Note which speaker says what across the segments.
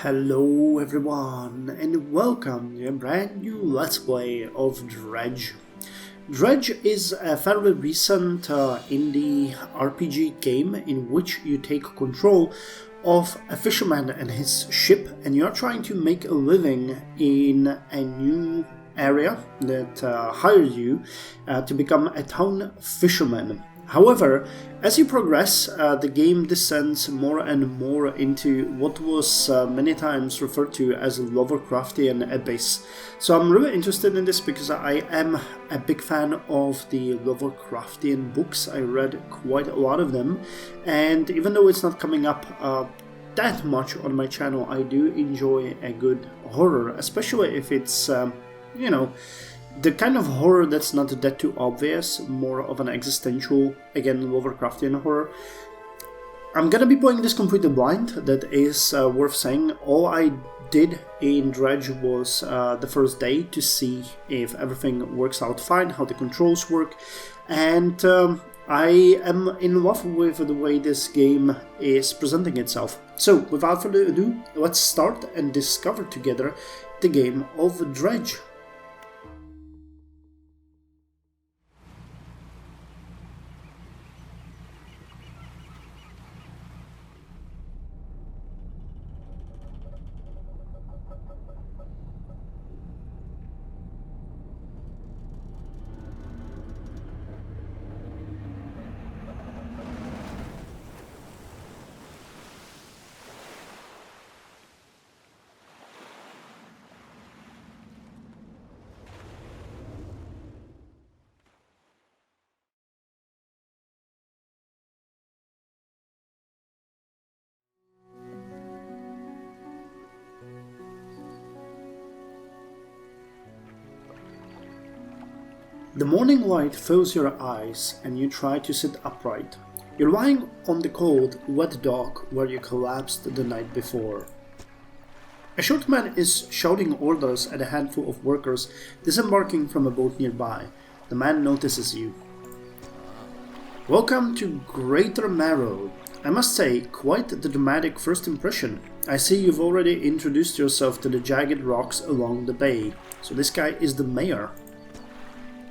Speaker 1: Hello everyone and welcome to a brand new Let's Play of Dredge. Dredge is a fairly recent indie RPG game in which you take control of a fisherman and his ship, and you're trying to make a living in a new area that hired you to become a town fisherman. However, as you progress, the game descends more and more into what was many times referred to as a Lovecraftian abyss. So I'm really interested in this because I am a big fan of the Lovecraftian books. I read quite a lot of them, and even though it's not coming up that much on my channel, I do enjoy a good horror, especially if it's, the kind of horror that's not that too obvious, more of an existential, again, Lovecraftian horror. I'm gonna be playing this completely blind, that is worth saying. All I did in Dredge was the first day to see if everything works out fine, how the controls work, and I am in love with the way this game is presenting itself. So, without further ado, let's start and discover together the game of Dredge. The morning light fills your eyes and you try to sit upright. You're lying on the cold, wet dock where you collapsed the night before. A short man is shouting orders at a handful of workers disembarking from a boat nearby. The man notices you. Welcome to Greater Marrow. I must say, quite the dramatic first impression. I see you've already introduced yourself to the jagged rocks along the bay. So this guy is the mayor.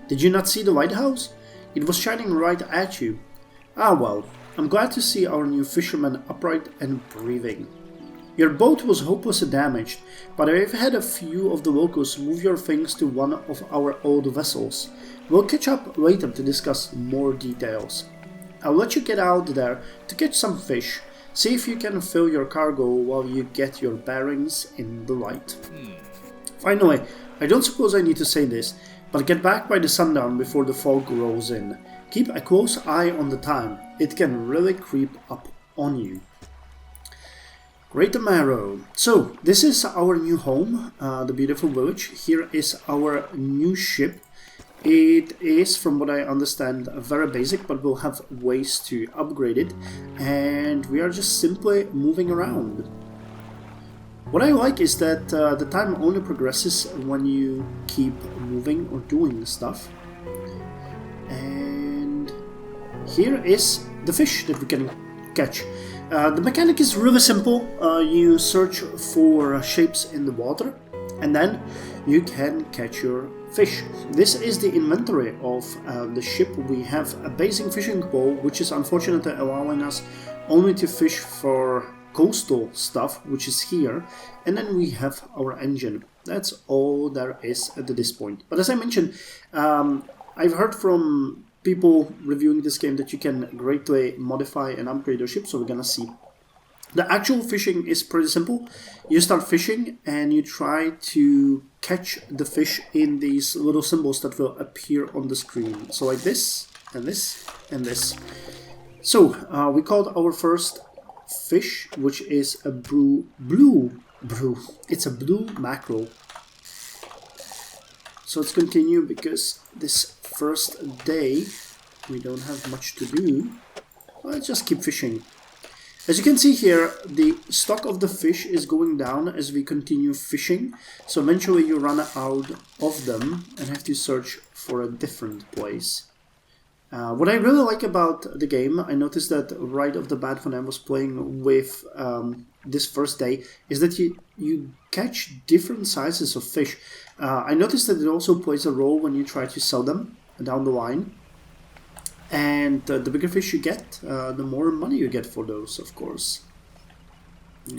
Speaker 1: Did you not see the lighthouse? It was shining right at you. Ah well, I'm glad to see our new fisherman upright and breathing. Your boat was hopelessly damaged, but I've had a few of the locals move your things to one of our old vessels. We'll catch up later to discuss more details. I'll let you get out there to catch some fish. See if you can fill your cargo while you get your bearings in the light. Finally, I don't suppose I need to say this, but get back by the sundown before the fog rolls in. Keep a close eye on the time. It can really creep up on you. Greater Marrow. So, this is our new home, the beautiful village. Here is our new ship. It is, from what I understand, very basic, but we'll have ways to upgrade it. And we are just simply moving around. What I like is that the time only progresses when you keep moving or doing stuff. And here is the fish that we can catch. The mechanic is really simple. You search for shapes in the water and then you can catch your fish. This is the inventory of the ship. We have a basing fishing pole, which is unfortunately allowing us only to fish for coastal stuff, which is here, and then we have our engine. That's all there is at this point. But as I mentioned, I've heard from people reviewing this game that you can greatly modify and upgrade your ship, so we're gonna see. The actual fishing is pretty simple. You start fishing and you try to catch the fish in these little symbols that will appear on the screen. So like this, and this, and this. So we called our first fish, which is a it's a blue mackerel. So let's continue because this first day we don't have much to do. Let's just keep fishing. As you can see here, the stock of the fish is going down as we continue fishing, so eventually you run out of them and have to search for a different place. What I really like about the game, I noticed that right off the bat when I was playing with this first day, is that you catch different sizes of fish. I noticed that it also plays a role when you try to sell them down the line. And the bigger fish you get, the more money you get for those, of course.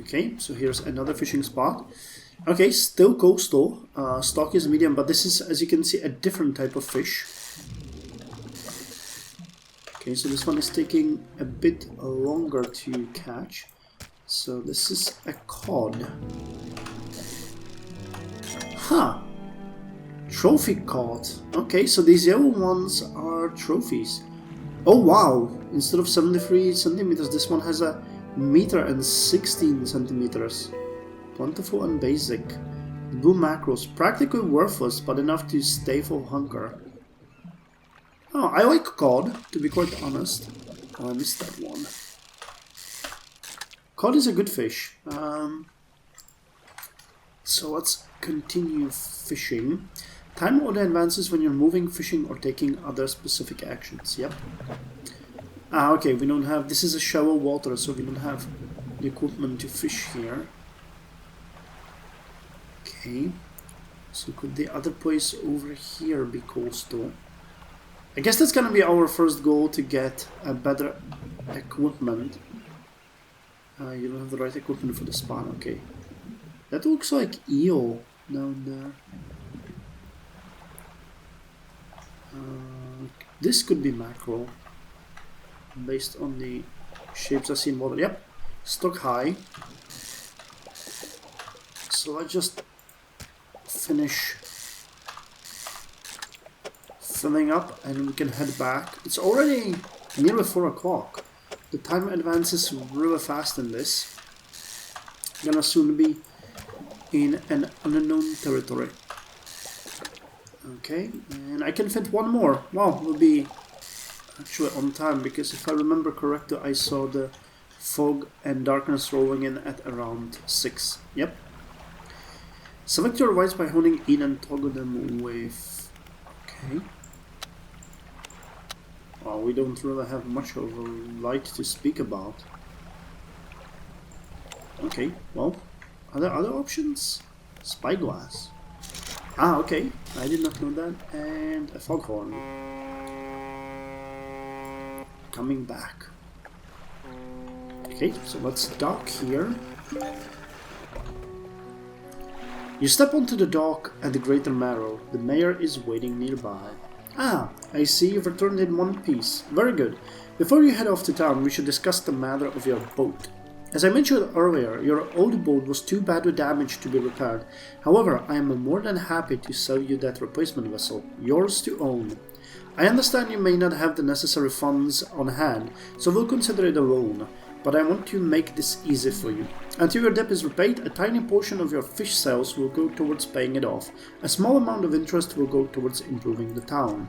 Speaker 1: Okay, so here's another fishing spot. Okay, still coastal. Stock is medium, but this is, as you can see, a different type of fish. Okay, so this one is taking a bit longer to catch. So this is a cod. Huh. Trophy cod. Okay, so these yellow ones are trophies. Oh wow! Instead of 73 centimeters, this one has a meter and 16 centimeters. Plentiful and basic. Blue macros. Practically worthless, but enough to stay for hunger. Oh, I like cod, to be quite honest. Oh, I missed that one. Cod is a good fish. So let's continue fishing. Time order advances when you're moving, fishing, or taking other specific actions. Yep. Okay, we don't have... This is a shallow water, so we don't have the equipment to fish here. Okay. So could the other place over here be coastal? I guess that's gonna be our first goal, to get a better equipment. You don't have the right equipment for the spawn, okay. That looks like eel down there. This could be mackerel, based on the shapes I see in water. Yep, stock high. So let's just finish filling up and we can head back. It's already nearly 4 o'clock. The time advances really fast in this. I'm gonna soon be in an unknown territory. Okay, and I can fit one more. Wow, we'll be actually on time, because if I remember correctly, I saw the fog and darkness rolling in at around 6. Yep. Select your rights by honing in and toggle them with... Okay. Well, we don't really have much of a light to speak about. Okay, well, are there other options? Spyglass. Ah, okay, I did not know that. And a foghorn. Coming back. Okay, so let's dock here. You step onto the dock at the Greater Marrow. The mayor is waiting nearby. Ah, I see you've returned in one piece. Very good. Before you head off to town, we should discuss the matter of your boat. As I mentioned earlier, your old boat was too badly damaged to be repaired. However, I am more than happy to sell you that replacement vessel, yours to own. I understand you may not have the necessary funds on hand, so we'll consider it a loan, but I want to make this easy for you. Until your debt is repaid, a tiny portion of your fish sales will go towards paying it off. A small amount of interest will go towards improving the town.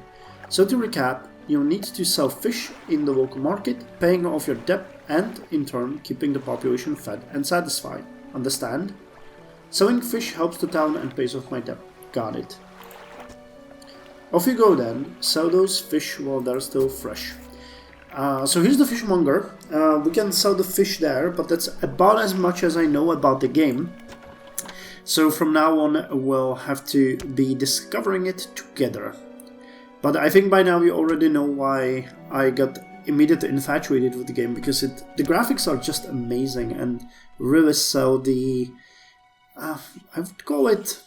Speaker 1: So to recap, you'll need to sell fish in the local market, paying off your debt, and, in turn, keeping the population fed and satisfied. Understand? Selling fish helps the town and pays off my debt. Got it. Off you go then. Sell those fish while they're still fresh. So here's the fishmonger. We can sell the fish there, but that's about as much as I know about the game. So from now on, we'll have to be discovering it together. But I think by now you already know why I got immediately infatuated with the game, because the graphics are just amazing and really sell the... I would call it...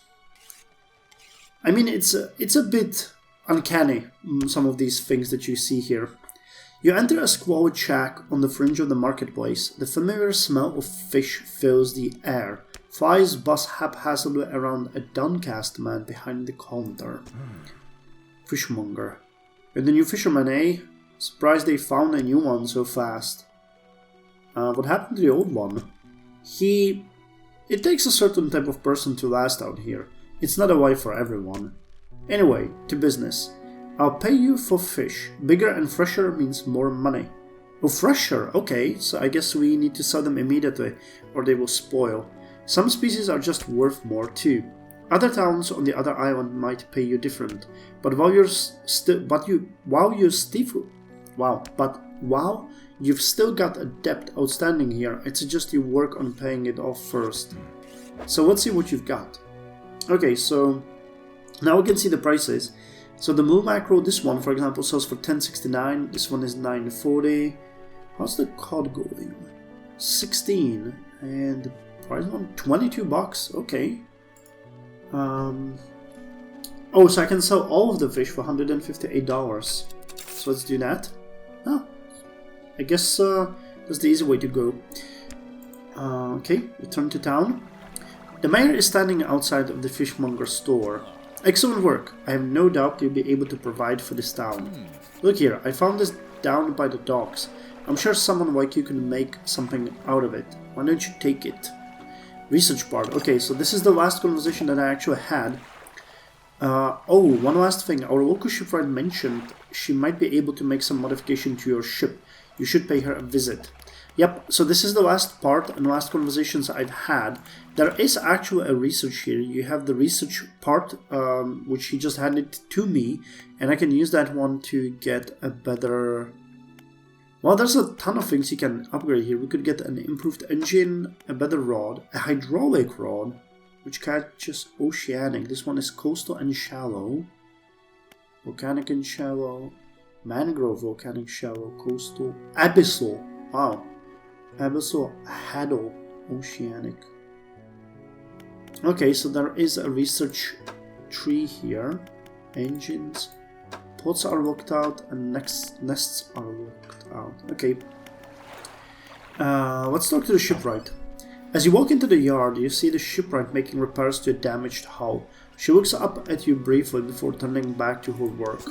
Speaker 1: I mean, it's a bit uncanny, some of these things that you see here. You enter a squalid shack on the fringe of the marketplace. The familiar smell of fish fills the air. Flies buzz haphazardly around a downcast man behind the counter. Fishmonger. You're the new fisherman, eh? Surprised they found a new one so fast. What happened to the old one? It takes a certain type of person to last out here. It's not a life for everyone. Anyway, to business. I'll pay you for fish. Bigger and fresher means more money. Oh, fresher? Okay, so I guess we need to sell them immediately, or they will spoil. Some species are just worth more too. Other towns on the other island might pay you different, but while you've still got a debt outstanding here, I suggest you work on paying it off first. So let's see what you've got. Okay, so now we can see the prices. So the Moo Macro, this one for example, sells for $10.69. This one is $9.40. How's the COD going? 16, and the price one $22. Okay. Oh, so I can sell all of the fish for $158. So let's do that. Oh, I guess that's the easy way to go. Okay, return to town. The mayor is standing outside of the fishmonger store. Excellent work. I have no doubt you'll be able to provide for this town. Look here, I found this down by the docks. I'm sure someone like you can make something out of it. Why don't you take it? Research part. Okay, so this is the last conversation that I actually had. Oh, one last thing. Our local shipwright mentioned she might be able to make some modification to your ship. You should pay her a visit. Yep, so this is the last part and last conversations I've had. There is actually a research here. You have the research part, which he just handed to me, and I can use that one to get a better... Well, there's a ton of things you can upgrade here. We could get an improved engine, a better rod, a hydraulic rod, which catches oceanic. This one is coastal and shallow. Volcanic and shallow. Mangrove, volcanic, shallow, coastal, abyssal. Wow. Abyssal, haddle, oceanic. Okay, so there is a research tree here. Engines. Pods are locked out and nests are locked out. Okay. Let's talk to the shipwright. As you walk into the yard, you see the shipwright making repairs to a damaged hull. She looks up at you briefly before turning back to her work.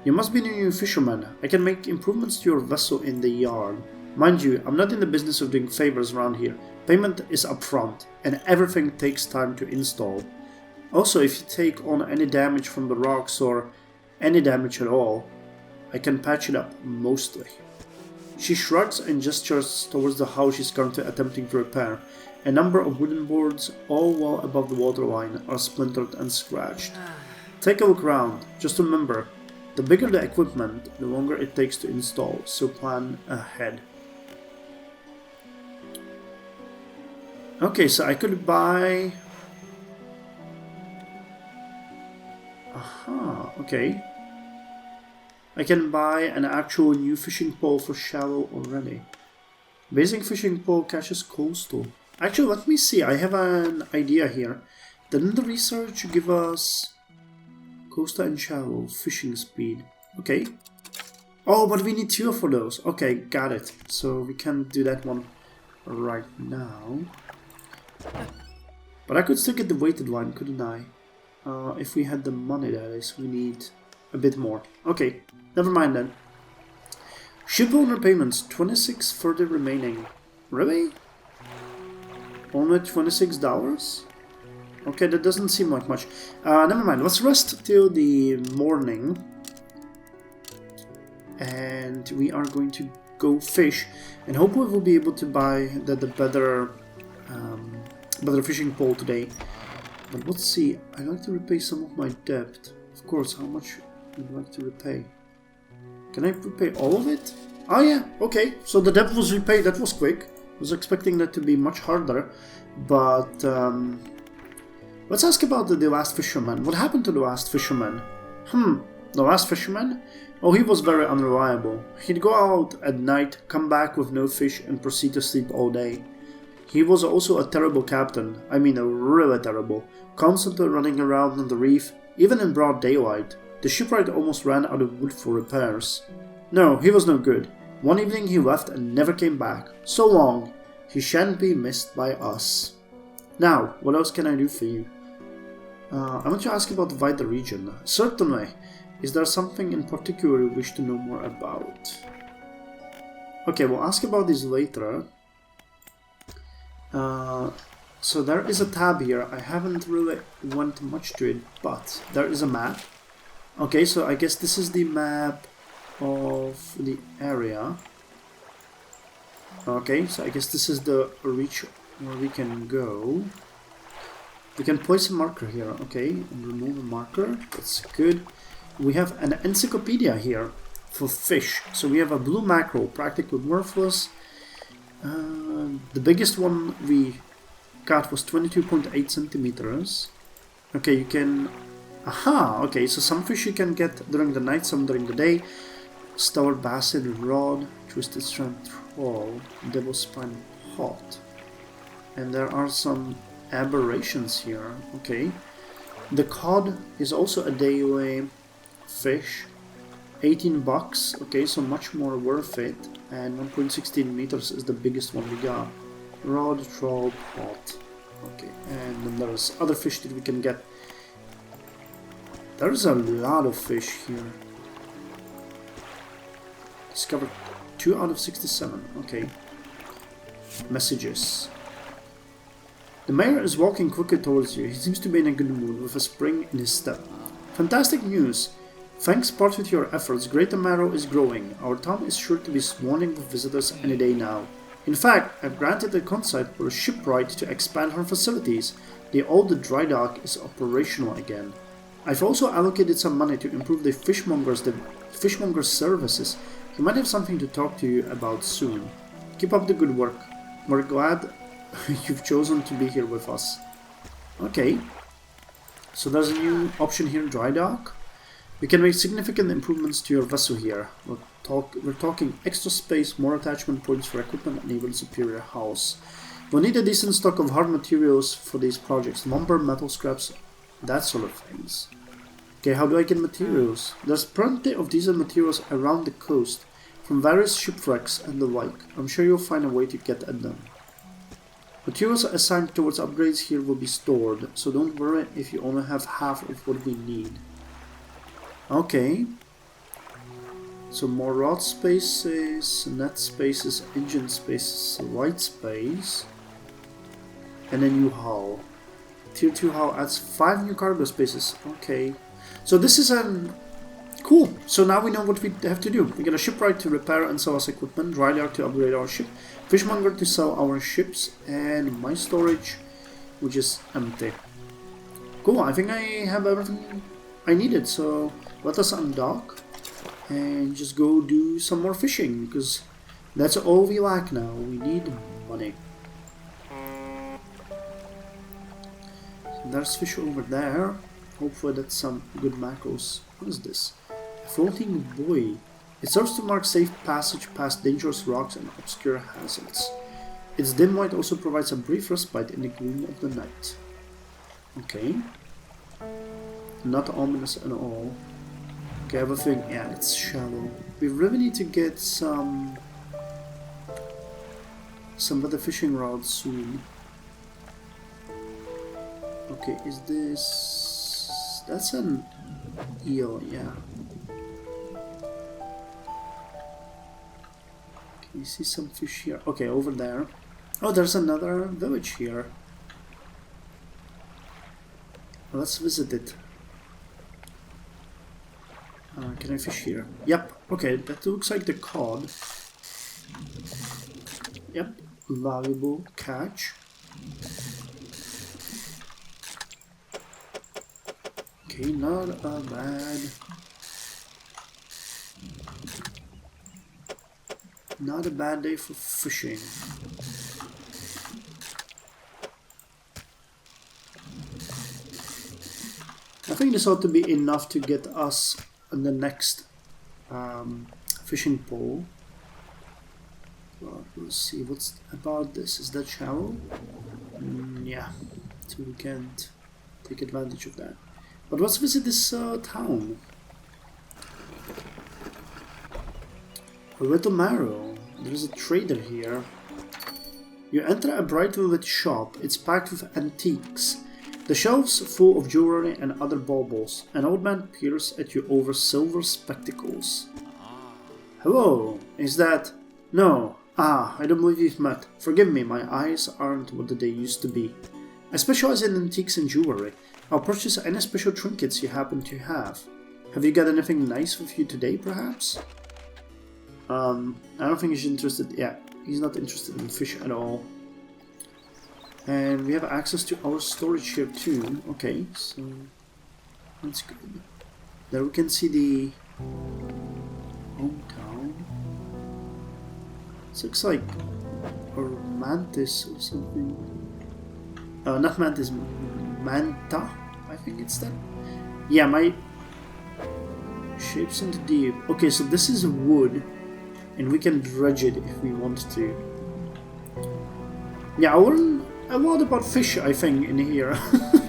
Speaker 1: You must be a new fisherman. I can make improvements to your vessel in the yard. Mind you, I'm not in the business of doing favors around here. Payment is upfront, and everything takes time to install. Also, if you take on any damage from the rocks or any damage at all, I can patch it up, mostly. She shrugs and gestures towards the house she's currently attempting to repair. A number of wooden boards, all well above the waterline, are splintered and scratched. Take a look around. Just remember, the bigger the equipment, the longer it takes to install, so plan ahead. Okay, so I could buy... Aha, okay. I can buy an actual new fishing pole for shallow already. Basic fishing pole catches coastal. Actually, let me see, I have an idea here. Didn't the research give us coastal and shallow, fishing speed? Okay. Oh, but we need 2 for those. Okay, got it. So we can't do that one right now. But I could still get the weighted one, couldn't I? If we had the money, that is, we need a bit more. Okay, never mind then. Ship owner payments, 26 further remaining. Really? Only $26? Okay, that doesn't seem like much. Never mind, let's rest till the morning. And we are going to go fish. And hopefully we'll be able to buy the better fishing pole today. But let's see, I'd like to repay some of my debt. Of course, how much would you like to repay? Can I repay all of it? Oh yeah, okay, so the debt was repaid, that was quick. I was expecting that to be much harder, but let's ask about the last fisherman. What happened to the last fisherman? The last fisherman? Oh, he was very unreliable. He'd go out at night, come back with no fish, and proceed to sleep all day. He was also a terrible captain, I mean a really terrible, constantly running around on the reef, even in broad daylight. The shipwright almost ran out of wood for repairs. No, he was no good. One evening he left and never came back. So long. He shan't be missed by us. Now, what else can I do for you? I want to ask about the wider region. Certainly. Is there something in particular you wish to know more about? Okay, we'll ask about this later. So there is a tab here. I haven't really went much to it, but there is a map. Okay, so I guess this is the map of the area. Okay, so I guess this is the reach where we can go. We can place a marker here, okay, and remove a marker. That's good. We have an encyclopedia here for fish. So we have a blue mackerel, practically worthless. The biggest one we got was 22.8 centimeters. Okay, you can... Aha! Okay, so some fish you can get during the night, some during the day. Star basset rod, twisted strand trawl, devil spine pot. And there are some aberrations here. Okay. The cod is also a daily fish. 18 bucks. Okay, so much more worth it. And 1.16 meters is the biggest one we got. Rod, trawl, pot. Okay, and then there's other fish that we can get. There's a lot of fish here. Discovered 2 out of 67. Okay. Messages. The mayor is walking quickly towards you. He seems to be in a good mood, with a spring in his step. Fantastic news! Thanks part with your efforts, Great Amaro is growing. Our town is sure to be swarming with visitors any day now. In fact, I've granted a contract for a shipwright to expand her facilities. The old dry dock is operational again. I've also allocated some money to improve the fishmonger's services. He might have something to talk to you about soon. Keep up the good work. We're glad you've chosen to be here with us. Okay. So there's a new option here, dry dock. We can make significant improvements to your vessel here. We're talking extra space, more attachment points for equipment, and even superior house. We'll need a decent stock of hard materials for these projects. Lumber, metal scraps, that sort of things. Okay, how do I get materials? There's plenty of decent materials around the coast, from various shipwrecks and the like. I'm sure you'll find a way to get at them. Materials assigned towards upgrades here will be stored, so don't worry if you only have half of what we need. Okay. So more rod spaces, net spaces, engine spaces, light space, and a new hull. Tier 2 hull adds 5 new cargo spaces. Okay. So this is cool. So now we know what we have to do. We get a shipwright to repair and sell us equipment, dry dock to upgrade our ship, fishmonger to sell our ships, and my storage, which is empty. Cool, I think I have everything I needed, so let us undock and just go do some more fishing, because that's all we lack now. We need money. There's fish over there. Hopefully that's some good macros. What is this? A floating buoy. It serves to mark safe passage past dangerous rocks and obscure hazards. Its dim light also provides a brief respite in the gloom of the night. Okay. Not ominous at all. Okay, everything, yeah, it's shallow. We really need to get some better fishing rods soon. Okay, is this... That's an eel, yeah. Can you see some fish here? Okay, over there. Oh, there's another village here. Let's visit it. Can I fish here? Yep. Okay, that looks like the cod. Yep. Valuable catch. Okay, not a bad... Not a bad day for fishing. I think this ought to be enough to get us on the next fishing pole. Well, let's see, what's about this? Is that shallow? Yeah, so we can't take advantage of that. But let's visit this town. Little Marrow. There's a trader here. You enter a bright lit shop. It's packed with antiques. The shelves full of jewelry and other baubles. An old man peers at you over silver spectacles. Hello, is that... No. Ah, I don't believe you've met. Forgive me, my eyes aren't what they used to be. I specialize in antiques and jewelry. I'll purchase any special trinkets you happen to have. Have you got anything nice with you today, perhaps? I don't think he's interested. Yeah, he's not interested in fish at all. And we have access to our storage here too. Okay, so that's good. There we can see the hometown. This looks like a mantis or something. Not mantis, manta. I think it's that. Yeah, my shapes into deep. Okay, so this is wood, and we can dredge it if we want to. Yeah, I learned a lot about fish, I think, in here.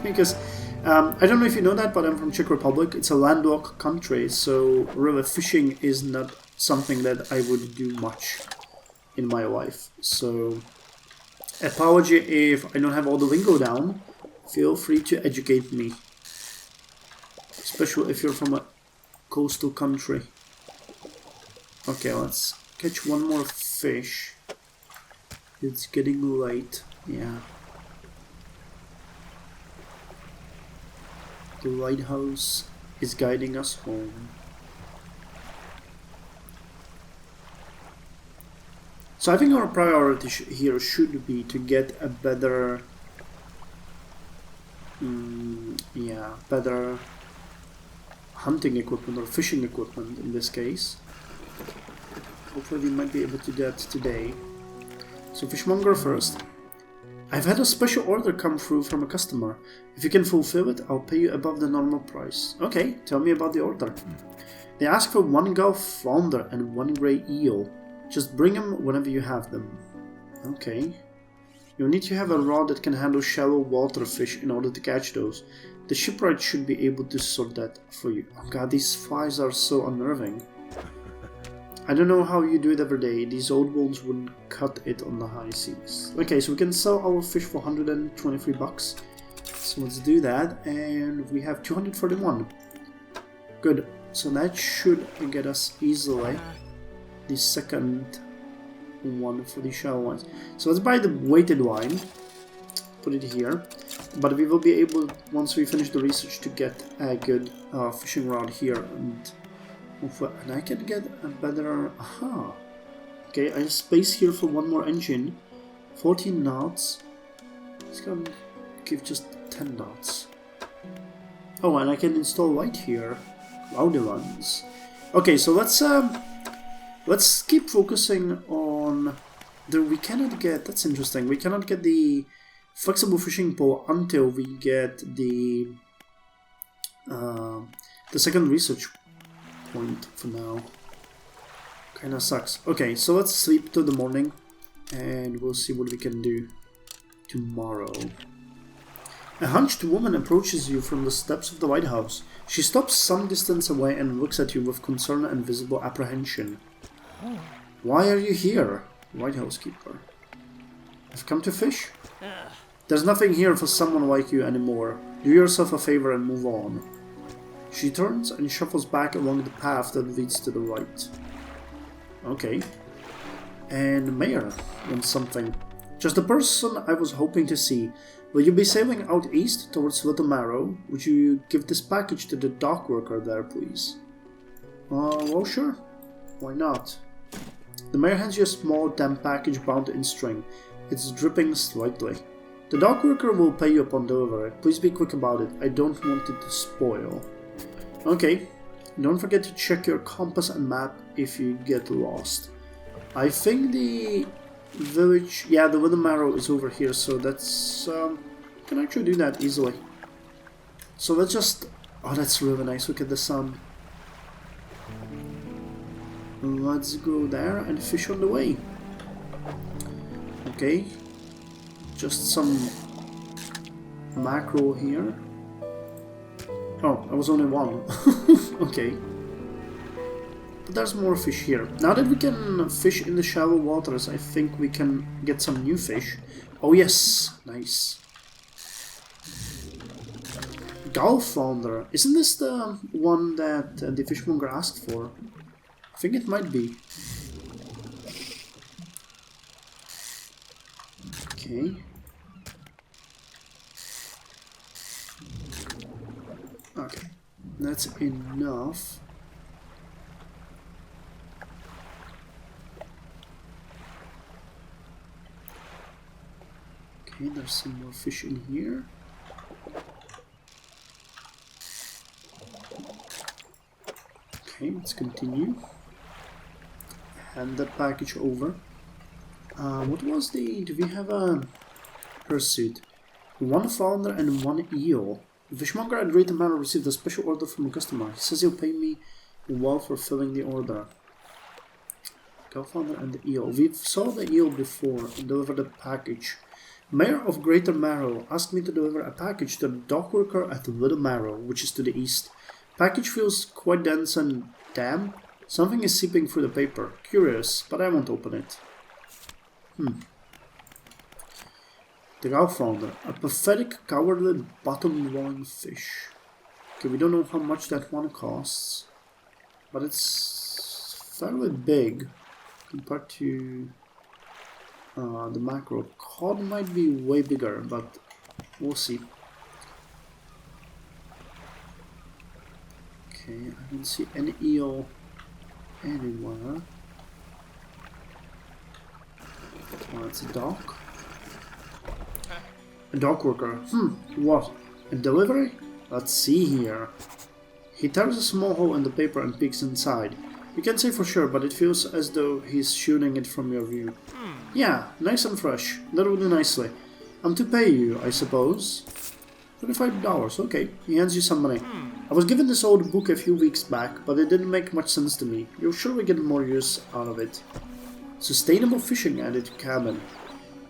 Speaker 1: Because I don't know if you know that, but I'm from Czech Republic. It's a landlocked country, so really fishing is not something that I would do much in my life. So apology if I don't have all the lingo down. Feel free to educate me, especially if you're from a coastal country. Okay, let's catch one more fish. It's getting late. Yeah. The lighthouse is guiding us home. So I think our priority here should be to get a better, better hunting equipment or fishing equipment in this case. Hopefully we might be able to do that today. So fishmonger first. I've had a special order come through from a customer. If you can fulfill it, I'll pay you above the normal price. Okay, tell me about the order. They ask for 1 Gulf flounder and 1 grey eel. Just bring them whenever you have them. Okay. You'll need to have a rod that can handle shallow water fish in order to catch those. The shipwright should be able to sort that for you. Oh god, these flies are so unnerving. I don't know how you do it every day. These old ones wouldn't cut it on the high seas. Okay, so we can sell our fish for 123 bucks. So let's do that. And we have 241. Good. So that should get us easily the second one for the shallow ones. So let's buy the weighted line. Put it here. But we will be able, once we finish the research, to get a good fishing rod here. And I can get a better... Aha! Okay, I have space here for one more engine. 14 knots. It's gonna give just 10 knots. Oh, and I can install light here. Cloudy ones. Okay, so let's keep focusing on... We cannot get... That's interesting. We cannot get the flexible fishing pole until we get the second research point for now. Kinda sucks. Okay, so let's sleep till the morning and we'll see what we can do tomorrow. A hunched woman approaches you from the steps of the lighthouse. She stops some distance away and looks at you with concern and visible apprehension. Why are you here, lighthouse keeper? I've come to fish. There's nothing here for someone like you anymore. Do yourself a favor and move on. She turns and shuffles back along the path that leads to the right. Okay. And Mayor wants something. Just the person I was hoping to see. Will you be sailing out east towards Little Marrow? Would you give this package to the dock worker there, please? Well, sure. Why not? The Mayor hands you a small, damp package bound in string. It's dripping slightly. The dock worker will pay you upon delivery. Please be quick about it. I don't want it to spoil. Okay, don't forget to check your compass and map if you get lost. I think the village, yeah, the Little Marrow is over here, so that's, can actually do that easily. So let's just, oh, that's really nice, look at the sun. Let's go there and fish on the way. Okay, just some mackerel here. Oh, I was only one. Okay. But there's more fish here. Now that we can fish in the shallow waters, I think we can get some new fish. Oh yes, nice. Gulf flounder. Isn't this the one that the fishmonger asked for? I think it might be. Okay. Okay, that's enough. Okay, there's some more fish in here. Okay, let's continue. Hand that package over. What was the... do we have a pursuit? One founder and one eel. The fishmonger at Great Manor received a special order from a customer. He says he'll pay me well for filling the order. Co-founder and the eel. We saw the eel before and delivered a package. Mayor of Greater Marrow asked me to deliver a package to the dockworker at Little Marrow, which is to the east. Package feels quite dense and damp. Something is seeping through the paper. Curious, but I won't open it. The Gowfounder, a pathetic, cowardly, bottom-dwelling fish. Okay, we don't know how much that one costs, but it's fairly big compared to the macro. Cod might be way bigger, but we'll see. Okay, I don't see any eel anywhere. Oh, it's a dock. A dock worker. What? A delivery? Let's see here. He tears a small hole in the paper and peeks inside. You can't say for sure, but it feels as though he's shooting it from your view. Yeah, nice and fresh. That'll do nicely. I'm to pay you, I suppose. $25, okay. He hands you some money. I was given this old book a few weeks back, but it didn't make much sense to me. You'll surely get more use out of it. Sustainable fishing added to cabin.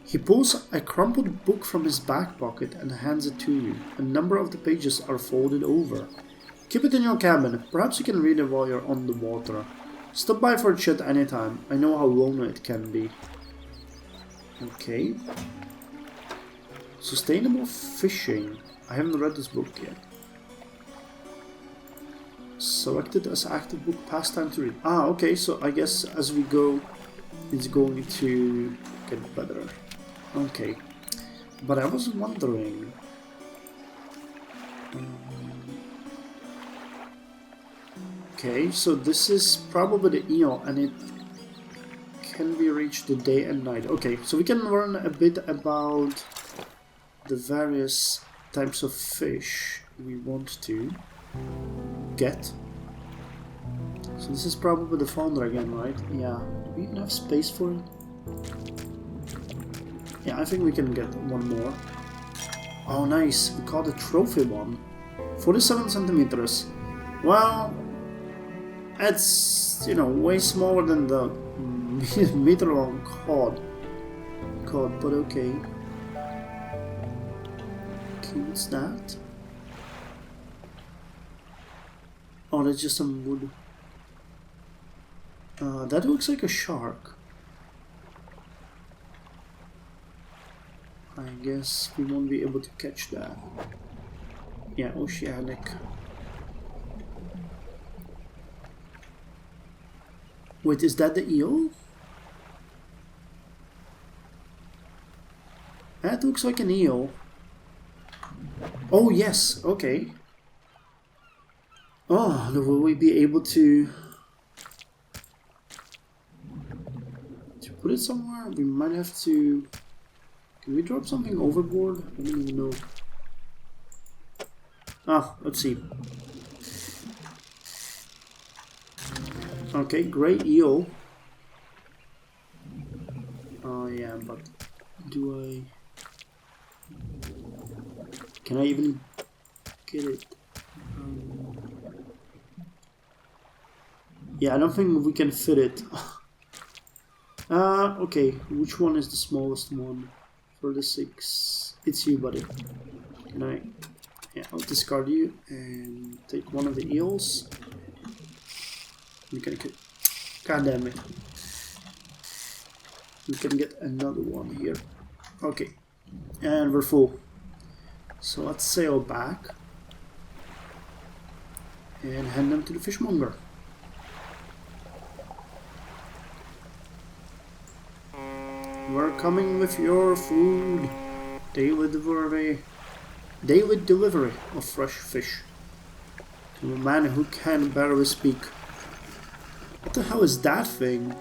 Speaker 1: He pulls a crumpled book from his back pocket and hands it to you. A number of the pages are folded over. Keep it in your cabin. Perhaps you can read it while you're on the water. Stop by for a chat anytime. I know how lonely it can be. Okay. Sustainable fishing. I haven't read this book yet. Selected as active book, pastime to read. Ah, okay, so I guess as we go, it's going to get better. Okay, but I was wondering... okay, so this is probably the eel, and it can be reached the day and night. Okay, so we can learn a bit about the various types of fish we want to get. So this is probably the founder again, right? Yeah. Do we even have space for it? Yeah, I think we can get one more. Oh, nice. We caught a trophy one. 47 centimeters. Well, it's, you know, way smaller than the meter-long cod, but okay. Okay, what's that? Oh, that's just some wood. That looks like a shark. I guess we won't be able to catch that. Yeah, oceanic. Wait, is that the eel? That looks like an eel. Oh yes, okay. Oh, will we be able to put it somewhere? We might have to... Can we drop something overboard? I don't even know. Ah, let's see. Okay, grey eel. Oh yeah, but do I... Can I even get it? Yeah, I don't think we can fit it. Okay, which one is the smallest one? For the 6. It's you, buddy. Can I... Yeah, I'll discard you and take one of the eels. We can get... God damn it. We can get another one here. Okay. And we're full. So let's sail back. And hand them to the fishmonger. We're coming with your food. Daily delivery of fresh fish. To a man who can barely speak. What the hell is that thing?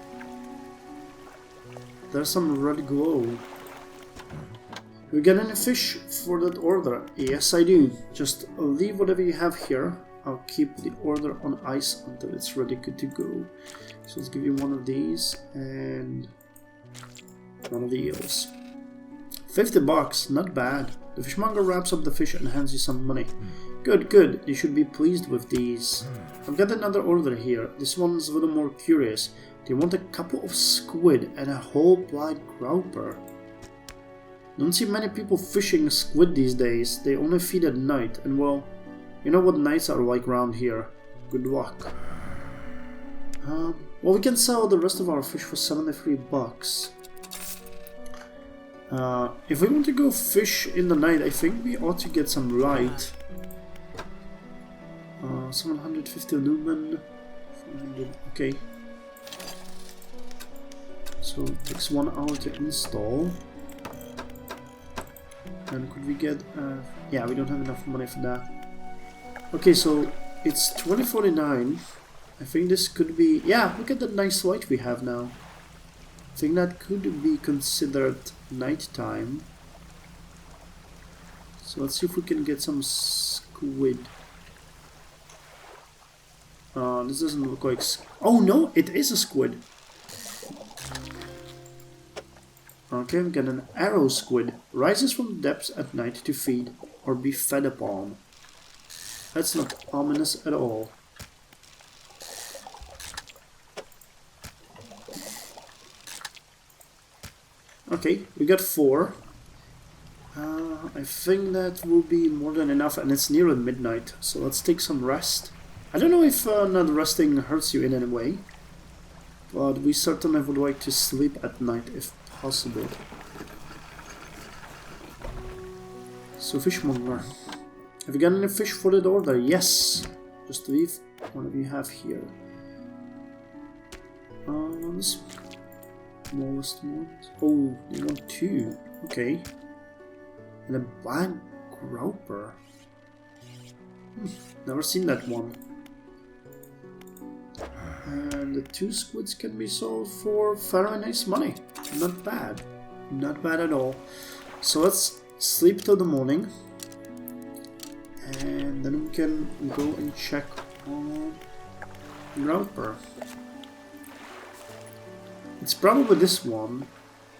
Speaker 1: There's some red glow. You get any fish for that order? Yes, I do. Just leave whatever you have here. I'll keep the order on ice until it's ready, good to go. So let's give you one of these and one of the eels. 50 bucks, not bad. The fishmonger wraps up the fish and hands you some money. Good, good. You should be pleased with these. I've got another order here. This one's a little more curious. Do you want a couple of squid and a whole black grouper? Don't see many people fishing squid these days. They only feed at night, and well, you know what nights are like around here. Good luck. Well, we can sell the rest of our fish for 73 bucks. If we want to go fish in the night, I think we ought to get some light. 750 lumen. 400, okay. So it takes 1 hour to install. And could we get... yeah, we don't have enough money for that. Okay, so it's 2049. I think this could be... yeah, look at the nice light we have now. I think that could be considered nighttime. So let's see if we can get some squid. This doesn't look like... oh no, it is a squid. Okay, we got an arrow squid. Rises from the depths at night to feed or be fed upon. That's not ominous at all. Okay, we got 4. I think that will be more than enough, and it's near midnight, so let's take some rest. I don't know if not resting hurts you in any way, but we certainly would like to sleep at night if possible. So fishmonger, have you got any fish for that order? Yes. Just leave what do you have here. This smallest ones. Oh, they want 2. Okay. And a black grouper. Never seen that one. And the 2 squids can be sold for very nice money. Not bad. Not bad at all. So let's sleep till the morning. And then we can go and check on grouper. It's probably this one.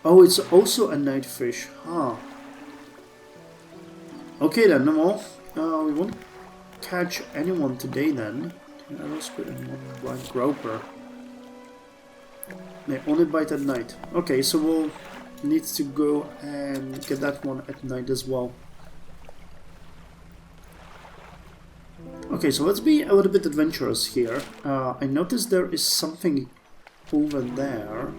Speaker 1: Oh, it's also a night fish. Huh. Okay then, well, we won't catch anyone today then. 2 arrow squid and 1 black grouper. They only bite at night. Okay, so we'll need to go and get that one at night as well. Okay, so let's be a little bit adventurous here. I noticed there is something over there.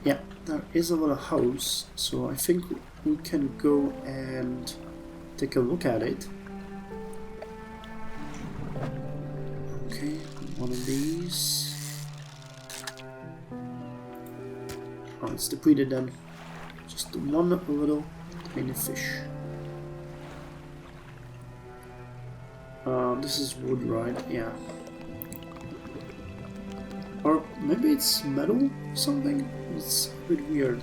Speaker 1: Yeah, there is a little house, so I think we can go and take a look at it. Okay, one of these. Oh, it's depleted then. Just one little tiny fish. This is wood, right? Yeah. Or maybe it's metal or something? It's a bit weird.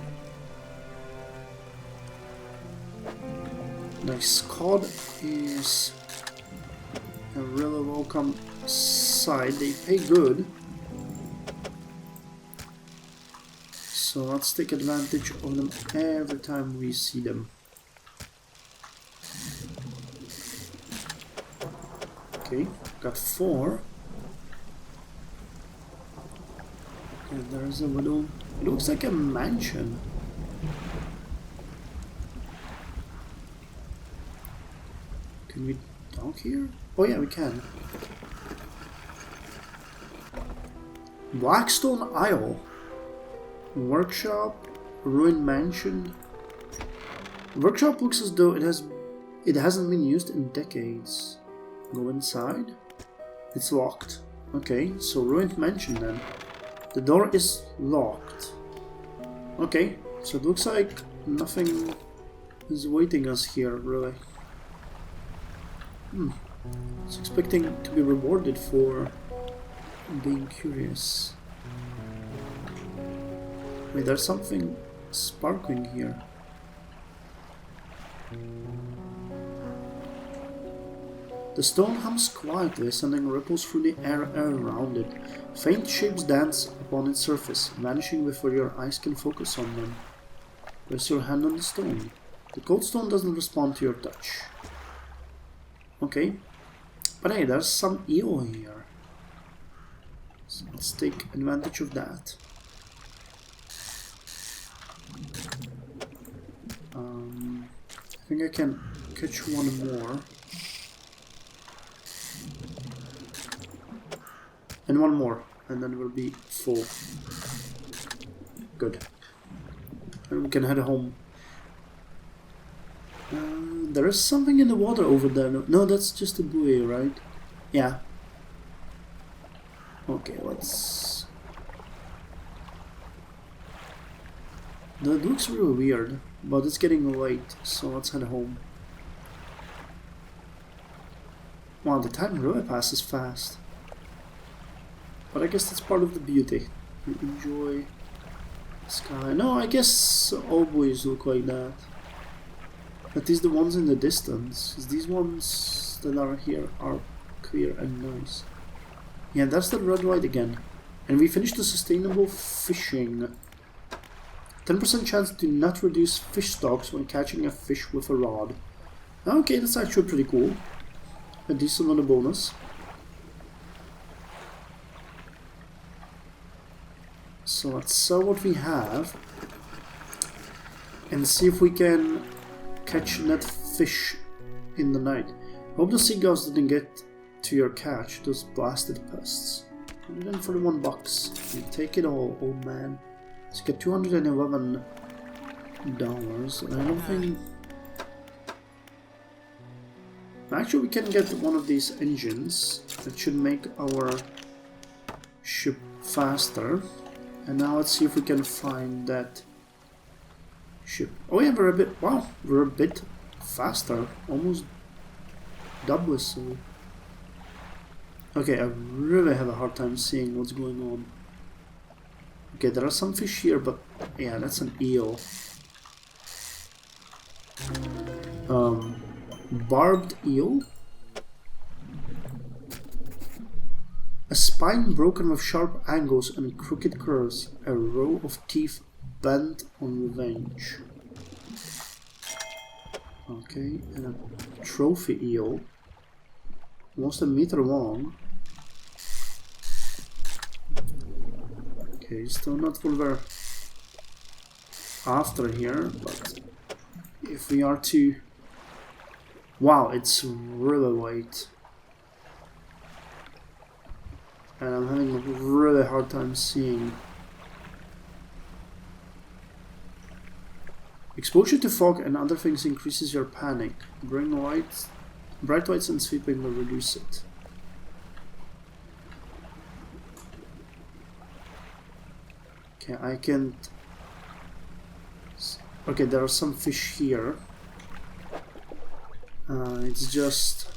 Speaker 1: Nice. Cod is a really welcome side. They pay good. So let's take advantage of them every time we see them. Okay, got 4. And there's a little... it looks like a mansion. Can we dock here? Oh yeah, we can. Blackstone Isle. Workshop. Ruined mansion. Workshop looks as though it hasn't been used in decades. Go inside. It's locked. Okay, so ruined mansion then. The door is locked. Okay, so it looks like nothing is waiting us here, really. I was expecting to be rewarded for being curious. Wait, there's something sparkling here. The stone hums quietly, sending ripples through the air around it. Faint shapes dance upon its surface, vanishing before your eyes can focus on them. Place your hand on the stone. The cold stone doesn't respond to your touch. Okay. But hey, there's some eel here. So let's take advantage of that. I think I can catch one more. And one more, and then we'll be full. Good. And we can head home. There is something in the water over there. No, that's just a buoy, right? Yeah. Okay, let's... That looks really weird, but it's getting late, so let's head home. Wow, the time really passes fast. But I guess that's part of the beauty. You enjoy the sky. No, I guess all buoys look like that. At least the ones in the distance. These ones that are here are clear and nice. Yeah, that's the red light again. And we finished the sustainable fishing. 10% chance to not reduce fish stocks when catching a fish with a rod. Okay, that's actually pretty cool. A decent amount of bonus. So let's sell what we have and see if we can catch net fish in the night. Hope the seagulls didn't get to your catch, those blasted pests. $141. You take it all, old man. So you get $211. And I don't think... Actually, we can get one of these engines that should make our ship faster. And now let's see if we can find that ship. Oh yeah, we're a bit faster. Almost double so. Okay, I really have a hard time seeing what's going on. Okay, there are some fish here, but yeah, that's an eel. Barbed eel? A spine broken with sharp angles and crooked curves, a row of teeth bent on revenge. Okay, and a trophy eel, almost a meter long. Okay, still not what we're after here, but if we are to... Wow, it's really late. And I'm having a really hard time seeing. Exposure to fog and other things increases your panic. Bright lights and sweeping will reduce it. Okay, I can't... Okay, there are some fish here. It's just...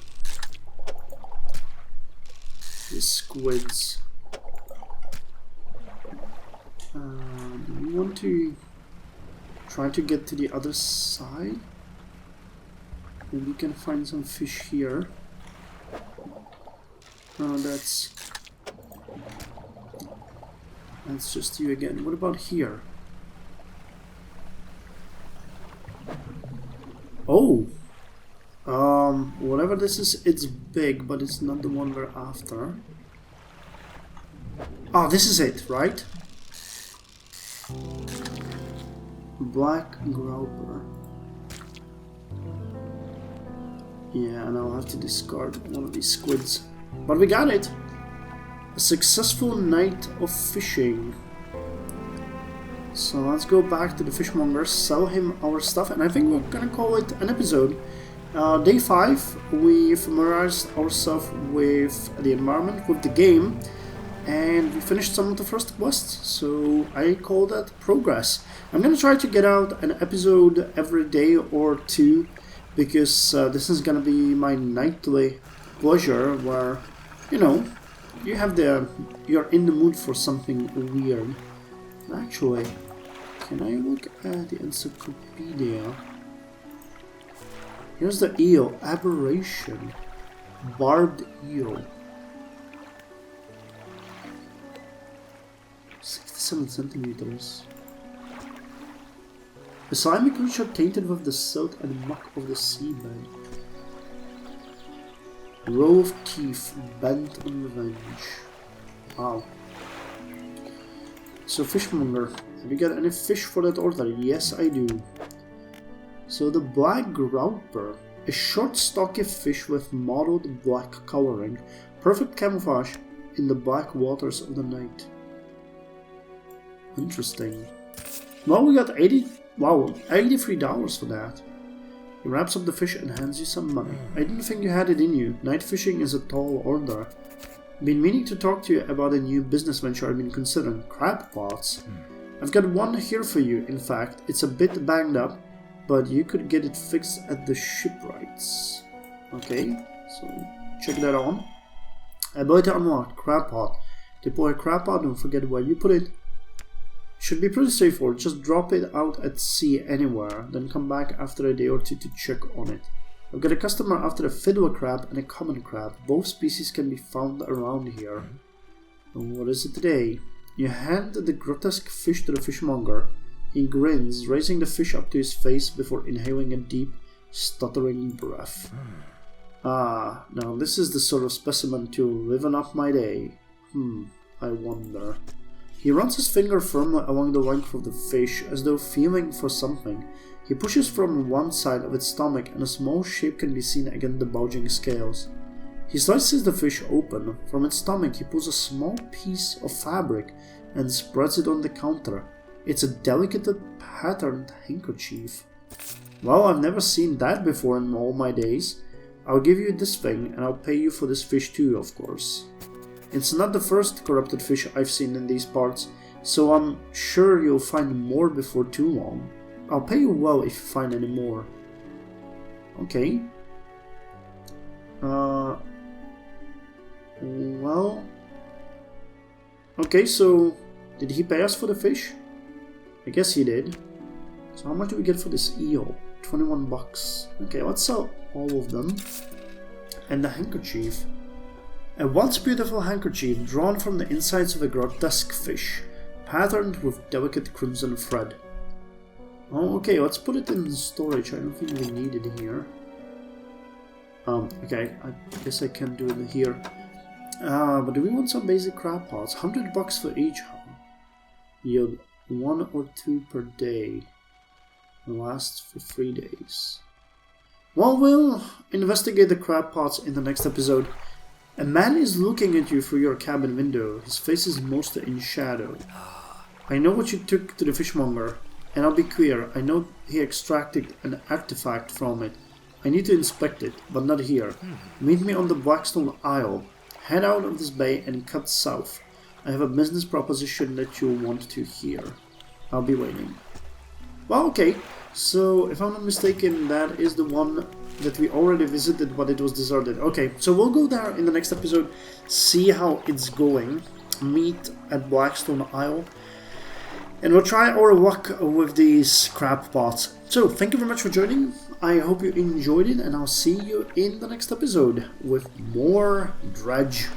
Speaker 1: the squids. Do we want to try to get to the other side? Maybe we can find some fish here. No, that's just you again. What about here? Oh! Whatever this is, it's big, but it's not the one we're after. Ah, this is it, right? Black grouper. Yeah, and I'll have to discard one of these squids. But we got it! A successful night of fishing. So let's go back to the fishmonger, sell him our stuff, and I think we're gonna call it an episode. Day 5, we familiarized ourselves with the environment, with the game, and we finished some of the first quests, so I call that progress. I'm gonna try to get out an episode every day or two, because this is gonna be my nightly pleasure, where, you know, you're in the mood for something weird. Actually, can I look at the encyclopedia? Here's the eel. Aberration. Barbed eel. 67 centimeters. A slimy creature tainted with the silt and muck of the seabed. Row of teeth bent on revenge. Wow. So fishmonger, have you got any fish for that order? Yes, I do. So the black grouper, a short stocky fish with mottled black coloring, perfect camouflage in the black waters of the night. Interesting. Well, we got $83 for that. He wraps up the fish and hands you some money. I didn't think you had it in you. Night fishing is a tall order. Been meaning to talk to you about a new business venture I've been considering. Crab pots. I've got one here for you, in fact. It's a bit banged up, but you could get it fixed at the shipwrights. Okay, so check that on. Ability unlocked. Crab pot. Deploy a crab pot, don't forget where you put it. Should be pretty straightforward. Just drop it out at sea anywhere, then come back after a day or two to check on it. I've got a customer after a fiddler crab and a common crab. Both species can be found around here. And what is it today? You hand the grotesque fish to the fishmonger. He grins, raising the fish up to his face before inhaling a deep, stuttering breath. Ah, now this is the sort of specimen to liven up my day. I wonder. He runs his finger firmly along the length of the fish, as though feeling for something. He pushes from one side of its stomach, and a small shape can be seen against the bulging scales. He slices the fish open. From its stomach he pulls a small piece of fabric and spreads it on the counter. It's a delicate patterned handkerchief. Well, I've never seen that before in all my days. I'll give you this thing, and I'll pay you for this fish too, of course. It's not the first corrupted fish I've seen in these parts, so I'm sure you'll find more before too long. I'll pay you well if you find any more. Okay. Well... Okay, so... Did he pay us for the fish? I guess he did. So how much do we get for this eel? 21 bucks. Okay, let's sell all of them. And the handkerchief. A once beautiful handkerchief drawn from the insides of a grotesque fish, patterned with delicate crimson thread. Oh, okay, let's put it in storage. I don't think we need it here. Okay, I guess I can do it here. But do we want some basic crab pots? 100 bucks for each. Yield 1 or 2 per day. Lasts for 3 days. Well, we'll investigate the crab pots in the next episode. A man is looking at you through your cabin window. His face is mostly in shadow. I know what you took to the fishmonger, and I'll be clear, I know he extracted an artifact from it. I need to inspect it, but not here. Meet me on the Blackstone Isle. Head out of this bay and cut south. I have a business proposition that you'll want to hear. I'll be waiting. Well, okay, so if I'm not mistaken, that is the one that we already visited, but it was deserted. Okay, so we'll go there in the next episode, see how it's going, meet at Blackstone Isle, and we'll try our luck with these crab pots. So, thank you very much for joining. I hope you enjoyed it, and I'll see you in the next episode with more Dredge.